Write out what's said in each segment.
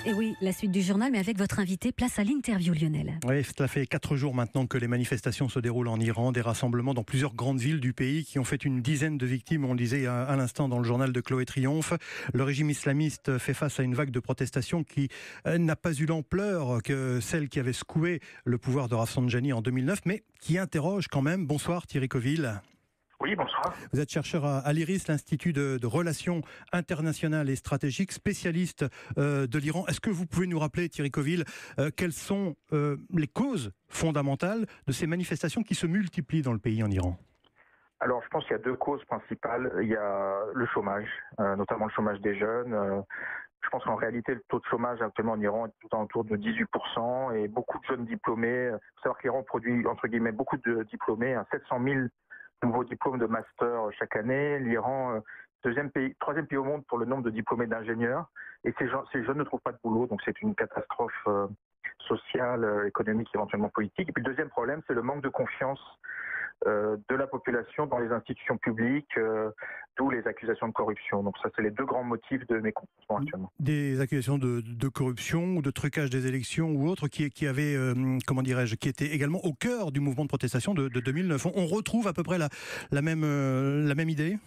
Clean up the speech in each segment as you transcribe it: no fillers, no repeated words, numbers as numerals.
Et oui, la suite du journal, mais avec votre invité, place à l'interview, Lionel. Oui, cela fait 4 jours maintenant que les manifestations se déroulent en Iran, des rassemblements dans plusieurs grandes villes du pays qui ont fait une dizaine de victimes, on le disait à l'instant dans le journal de Chloé Triomphe. Le régime islamiste fait face à une vague de protestations qui n'a pas eu l'ampleur que celle qui avait secoué le pouvoir de Rafsanjani en 2009, mais qui interroge quand même. Bonsoir Thierry Coville. Oui, bonsoir. Vous êtes chercheur à l'IRIS, l'Institut de Relations internationales et stratégiques, spécialiste de l'Iran. Est-ce que vous pouvez nous rappeler, Thierry Coville, quelles sont les causes fondamentales de ces manifestations qui se multiplient dans le pays en Iran ? Alors, je pense qu'il y a deux causes principales. Il y a le chômage, notamment le chômage des jeunes. Je pense qu'en réalité, le taux de chômage actuellement en Iran est tout autour de 18% et beaucoup de jeunes diplômés. Il faut savoir que l'Iran produit, entre guillemets, beaucoup de diplômés, 700 000 nouveaux diplômes de master chaque année. L'Iran, troisième pays au monde pour le nombre de diplômés d'ingénieurs. Et ces jeunes ne trouvent pas de boulot, donc c'est une catastrophe sociale, économique, éventuellement politique. Et puis le deuxième problème, c'est le manque de confiance de la population dans les institutions publiques, d'où les accusations de corruption. Donc ça, c'est les deux grands motifs de mécontentement actuellement. Des accusations de corruption ou de trucage des élections ou autres qui avaient, qui étaient également au cœur du mouvement de protestation de 2009. On retrouve à peu près la même idée ?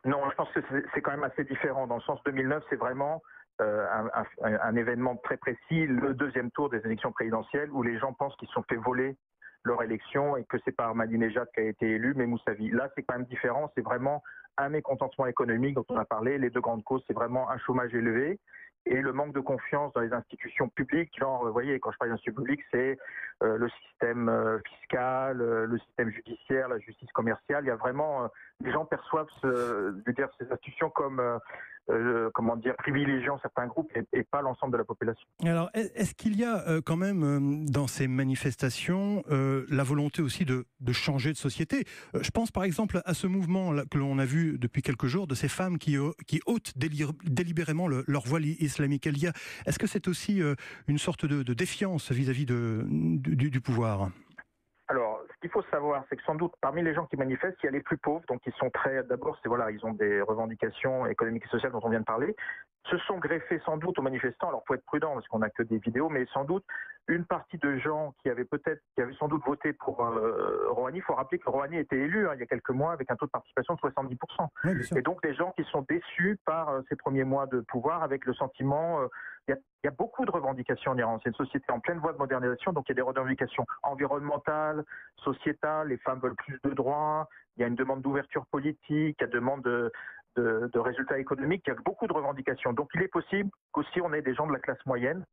Non, je pense que c'est quand même assez différent. Dans le sens 2009, c'est vraiment un événement très précis, le deuxième tour des élections présidentielles, où les gens pensent qu'ils se sont fait voler leur élection et que c'est pas Ahmadinejad qui a été élu, mais Moussavi. Là, c'est quand même différent. C'est vraiment un mécontentement économique dont on a parlé. Les deux grandes causes, c'est vraiment un chômage élevé et le manque de confiance dans les institutions publiques. Genre, vous voyez, quand je parle d'institutions publiques, c'est le système fiscal, le système judiciaire, la justice commerciale. Il y a vraiment, les gens perçoivent ces institutions comme privilégiant certains groupes et pas l'ensemble de la population. Alors, est-ce qu'il y a quand même dans ces manifestations la volonté aussi de changer de société ? Je pense par exemple à ce mouvement que l'on a vu depuis quelques jours de ces femmes qui ôtent délibérément leur voile islamique. Est-ce que c'est aussi une sorte de défiance vis-à-vis du pouvoir ? Alors, ce qu'il faut savoir, c'est que sans doute, parmi les gens qui manifestent, il y a les plus pauvres, donc ils sont d'abord, ils ont des revendications économiques et sociales dont on vient de parler, se sont greffés sans doute aux manifestants. Alors, faut être prudent, parce qu'on n'a que des vidéos, mais sans doute, une partie de gens qui avaient sans doute voté pour Rouhani. Il faut rappeler que Rouhani était élu, il y a quelques mois, avec un taux de participation de 70%. Oui, et donc, des gens qui sont déçus par ces premiers mois de pouvoir, avec le sentiment... Il y a beaucoup de revendications en Iran. C'est une société en pleine voie de modernisation, donc il y a des revendications environnementales, sociétales, les femmes veulent plus de droits, il y a une demande d'ouverture politique, il y a une demande de résultats économiques, il y a beaucoup de revendications. Donc il est possible qu'aussi on ait des gens de la classe moyenne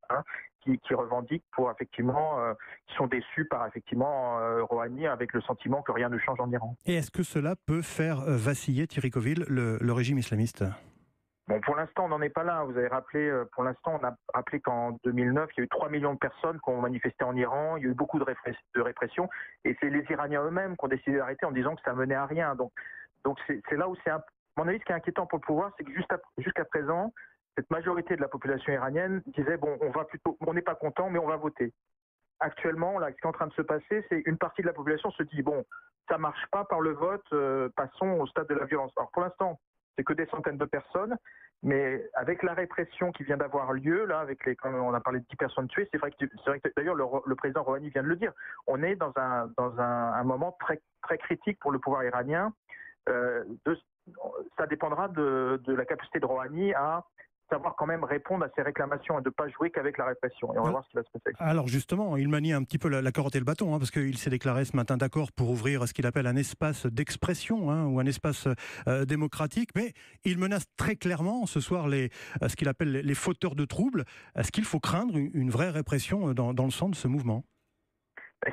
qui revendiquent pour effectivement, qui sont déçus par effectivement Rouhani avec le sentiment que rien ne change en Iran. Et est-ce que cela peut faire vaciller, Thierry Coville, le régime islamiste ? Bon, pour l'instant, on n'en est pas là. Vous avez rappelé, pour l'instant, on a rappelé qu'en 2009, il y a eu 3 millions de personnes qui ont manifesté en Iran. Il y a eu beaucoup de répression. Et c'est les Iraniens eux-mêmes qui ont décidé d'arrêter en disant que ça menait à rien. Donc c'est là où à mon avis, ce qui est inquiétant pour le pouvoir, c'est que jusqu'à présent, cette majorité de la population iranienne disait, bon, on n'est pas content, mais on va voter. Actuellement, là, ce qui est en train de se passer, c'est une partie de la population se dit, bon, ça marche pas par le vote, passons au stade de la violence. Alors pour l'instant, c'est que des centaines de personnes, mais avec la répression qui vient d'avoir lieu, là, comme on a parlé de 10 personnes tuées, c'est vrai que d'ailleurs le président Rouhani vient de le dire, on est dans un moment très, très critique pour le pouvoir iranien. Ça dépendra de la capacité de Rouhani à savoir quand même répondre à ces réclamations et de ne pas jouer qu'avec la répression. Et on va voir ce qui va se passer. Alors justement, il manie un petit peu la carotte et le bâton, parce qu'il s'est déclaré ce matin d'accord pour ouvrir ce qu'il appelle un espace d'expression, ou un espace démocratique, mais il menace très clairement ce soir ce qu'il appelle les fauteurs de troubles. Est-ce qu'il faut craindre une vraie répression dans le sang de ce mouvement ?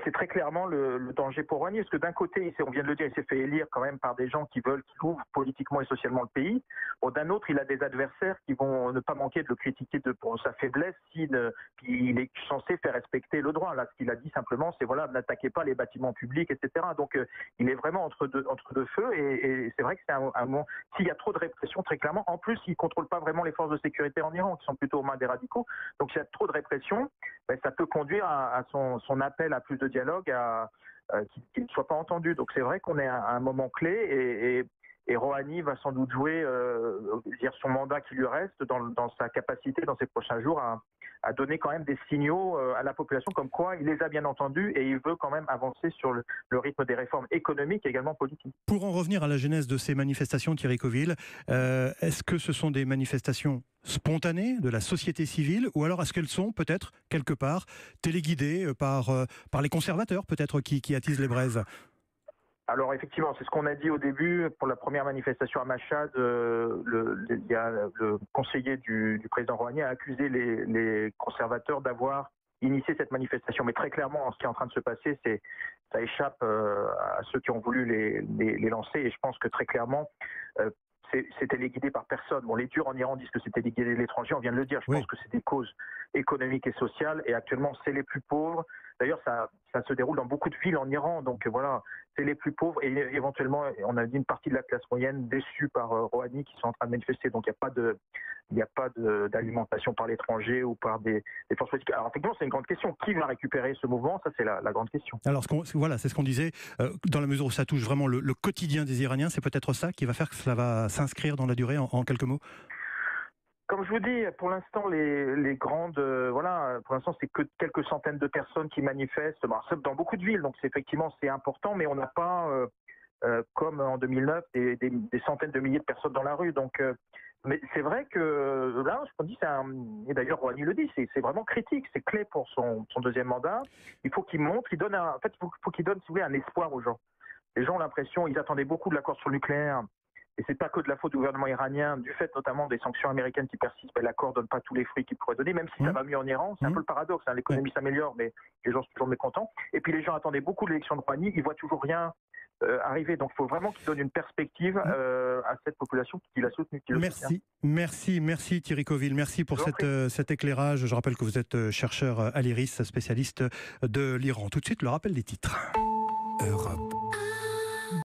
C'est très clairement le danger pour Rouhani, parce que d'un côté, on vient de le dire, il s'est fait élire quand même par des gens qui veulent qu'il ouvre politiquement et socialement le pays. Bon, d'un autre, il a des adversaires qui vont ne pas manquer de le critiquer pour sa faiblesse, puis il est censé faire respecter le droit. Là, ce qu'il a dit simplement, c'est n'attaquez pas les bâtiments publics, etc. Donc, il est vraiment entre deux feux, et c'est vrai que c'est un moment, s'il y a trop de répression, très clairement, en plus, il ne contrôle pas vraiment les forces de sécurité en Iran, qui sont plutôt aux mains des radicaux. Donc, s'il y a trop de répression, ça peut conduire à son appel à plus de dialogue qui ne soit pas entendu. Donc c'est vrai qu'on est à un moment clé et Et Rouhani va sans doute jouer dire son mandat qui lui reste dans sa capacité dans ces prochains jours à donner quand même des signaux à la population comme quoi il les a bien entendus et il veut quand même avancer sur le rythme des réformes économiques et également politiques. Pour en revenir à la genèse de ces manifestations, Thierry Coville, est-ce que ce sont des manifestations spontanées de la société civile ou alors est-ce qu'elles sont peut-être quelque part téléguidées par les conservateurs peut-être qui attisent les braises ? Alors effectivement, c'est ce qu'on a dit au début pour la première manifestation à Machhad. Il y a le conseiller du président Rouhani a accusé les conservateurs d'avoir initié cette manifestation. Mais très clairement, ce qui est en train de se passer, ça échappe à ceux qui ont voulu les lancer. Et je pense que très clairement, c'est téléguidé par personne. Bon, les durs en Iran disent que c'est téléguidé de l'étranger, on vient de le dire. Je pense que c'est des causes économiques et sociales. Et actuellement, c'est les plus pauvres. D'ailleurs, ça se déroule dans beaucoup de villes en Iran. Donc voilà, c'est les plus pauvres et éventuellement, on a dit une partie de la classe moyenne déçue par Rouhani qui sont en train de manifester. Donc il n'y a pas d'alimentation par l'étranger ou par des forces politiques. Alors effectivement, c'est une grande question. Qui va récupérer ce mouvement ? Ça, c'est la grande question. Alors voilà, c'est ce qu'on disait. Dans la mesure où ça touche vraiment le quotidien des Iraniens, c'est peut-être ça qui va faire que cela va s'inscrire dans la durée en quelques mots ? Comme je vous dis, pour l'instant, les grandes, pour l'instant, c'est que quelques centaines de personnes qui manifestent, dans beaucoup de villes, donc effectivement, c'est important, mais on n'a pas, comme en 2009, des centaines de milliers de personnes dans la rue. Donc, mais c'est vrai que là, ce qu'on dit, et d'ailleurs, Rouhani le dit, c'est vraiment critique, c'est clé pour son deuxième mandat. Il faut qu'il montre, il faut qu'il donne, si vous voulez, un espoir aux gens. Les gens ont l'impression, ils attendaient beaucoup de l'accord sur le nucléaire. Et c'est pas que de la faute du gouvernement iranien, du fait notamment des sanctions américaines qui persistent, l'accord donne pas tous les fruits qu'il pourrait donner, même si ça va mieux en Iran. C'est un peu le paradoxe, l'économie s'améliore, mais les gens sont toujours mécontents. Et puis les gens attendaient beaucoup de l'élection de Rouhani, ils voient toujours rien arriver. Donc il faut vraiment qu'il donne une perspective à cette population qui l'a soutenu. Merci Thierry Coville, merci pour cet éclairage. Je rappelle que vous êtes chercheur à l'IRIS, spécialiste de l'Iran. Tout de suite, le rappel des titres. Europe.